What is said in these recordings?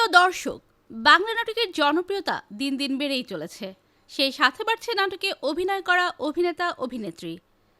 প্রিয় দর্শক, বাংলা নাটকের জনপ্রিয়তা দিন দিন বেড়েই চলেছে। সেই সাথে বাড়ছে নাটকে অভিনয় করা অভিনেতা অভিনেত্রী।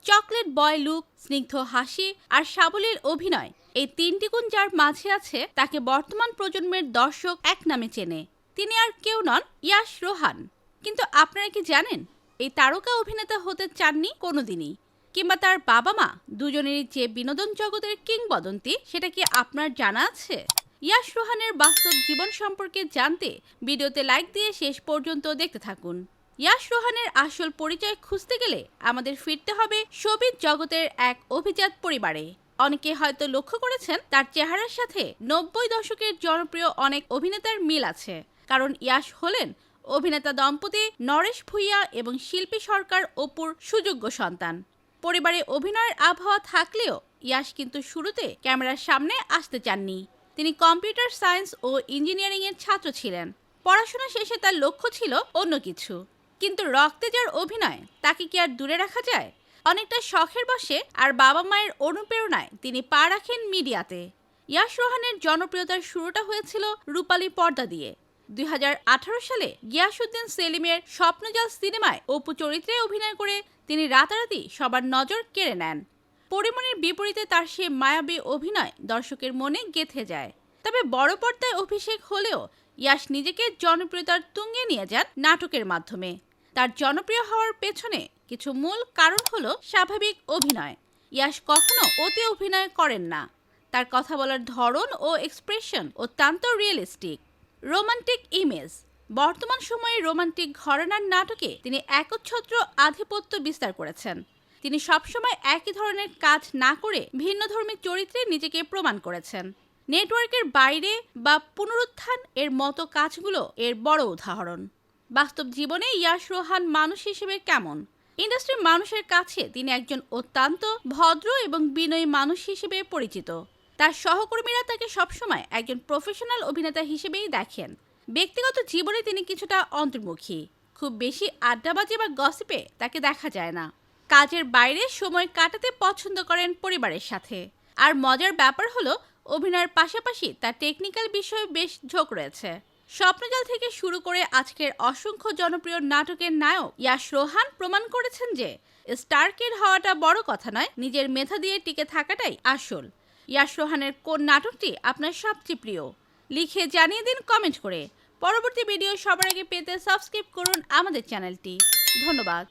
চকলেট বয় লুক, স্নিগ্ধ হাসি আর সাবলীল অভিনয়, এই তিনটি গুণ যার মাঝে আছে তাকে বর্তমান প্রজন্মের দর্শক এক নামে চেনে। তিনি আর কেউ নন, ইয়াশ রোহান। কিন্তু আপনারা কি জানেন, এই তারকা অভিনেতা হতে চাননি কোনোদিনই, কিংবা তার বাবা মা দুজনেরই যে বিনোদন জগতের কিংবদন্তি, সেটা কি আপনার জানা আছে? ইয়াশ রোহানের বাস্তব জীবন সম্পর্কে জানতে ভিডিওতে লাইক দিয়ে শেষ পর্যন্ত দেখতে থাকুন। ইয়াশ রোহানের আসল পরিচয় খুঁজতে গেলে আমাদের ফিরতে হবে শোবিজ জগতের এক অভিজাত পরিবারে। অনেকে হয়তো লক্ষ্য করেছেন তার চেহারার সাথে 90 দশকের জনপ্রিয় অনেক অভিনেতার মিল আছে, কারণ ইয়াশ হলেন অভিনেতা দম্পতি নরেশ ভূঁইয়া এবং শিল্পী সরকার অপুর সুযোগ্য সন্তান। পরিবারে অভিনয়ের আবহাওয়া থাকলেও ইয়াশ কিন্তু শুরুতে ক্যামেরার সামনে আসতে চাননি। তিনি কম্পিউটার সায়েন্স ও ইঞ্জিনিয়ারিংয়ের ছাত্র ছিলেন। পড়াশোনা শেষে তার লক্ষ্য ছিল অন্য কিছু। কিন্তু রক্তে যার অভিনয়, তাকে কি আর দূরে রাখা যায়? অনেকটা শখের বশে আর বাবা মায়ের অনুপ্রেরণায় তিনি পা রাখেন মিডিয়াতে। ইয়াশ রোহানের জনপ্রিয়তার শুরুটা হয়েছিল রূপালী পর্দা দিয়ে। 2018 সালে গিয়াসউদ্দিন সেলিমের স্বপ্নজাল সিনেমায় অপু চরিত্রে অভিনয় করে তিনি রাতারাতি সবার নজর কেড়ে নেন। পরিমণির বিপরীতে তার সে মায়াবী অভিনয় দর্শকের মনে গেঁথে যায়। তবে বড় পর্দায় অভিষেক হলেও ইয়াশ নিজেকে জনপ্রিয়তার তুঙ্গে নিয়ে যান নাটকের মাধ্যমে। তার জনপ্রিয় হওয়ার পেছনে কিছু মূল কারণ হলো স্বাভাবিক অভিনয়। ইয়াশ কখনো অতি অভিনয় করেন না। তার কথা বলার ধরন ও এক্সপ্রেশন অত্যন্ত রিয়েলিস্টিক। রোমান্টিক ইমেজ, বর্তমান সময়ে রোমান্টিক ঘরানার নাটকে তিনি একচ্ছত্র আধিপত্য বিস্তার করেছেন। তিনি সবসময় একই ধরনের কাজ না করে ভিন্নধর্মী চরিত্রে নিজেকে প্রমাণ করেছেন। নেটওয়ার্কের বাইরে বা পুনরুত্থান এর মতো কাজগুলো এর বড় উদাহরণ। বাস্তব জীবনে ইয়াশ রোহান মানুষ হিসেবে কেমন? ইন্ডাস্ট্রির মানুষের কাছে তিনি একজন অত্যন্ত ভদ্র এবং বিনয়ী মানুষ হিসেবে পরিচিত। তার সহকর্মীরা তাকে সবসময় একজন প্রফেশনাল অভিনেতা হিসেবেই দেখেন। ব্যক্তিগত জীবনে তিনি কিছুটা অন্তর্মুখী। খুব বেশি আড্ডাবাজি বা গসিপে তাকে দেখা যায় না। কাজের বাইরে সময় কাটাতে পছন্দ করেন পরিবারের সাথে। আর মজার ব্যাপার হলো, অভিনয়ের পাশাপাশি তার টেকনিক্যাল বিষয়ে বেশ ঝোঁক রয়েছে। স্বপ্নজাল থেকে শুরু করে আজকের অসংখ্য জনপ্রিয় নাটকের নায়ক ইয়াশ রোহান প্রমাণ করেছেন যে স্টার কিড হওয়াটা বড় কথা নয়, নিজের মেধা দিয়ে টিকে থাকাটাই আসল। ইয়াশ রোহানের কোন নাটকটি আপনার সবচেয়ে প্রিয়? লিখে জানিয়ে দিন কমেন্ট করে। পরবর্তী ভিডিও সবার আগে পেতে সাবস্ক্রাইব করুন আমাদের চ্যানেলটি। ধন্যবাদ।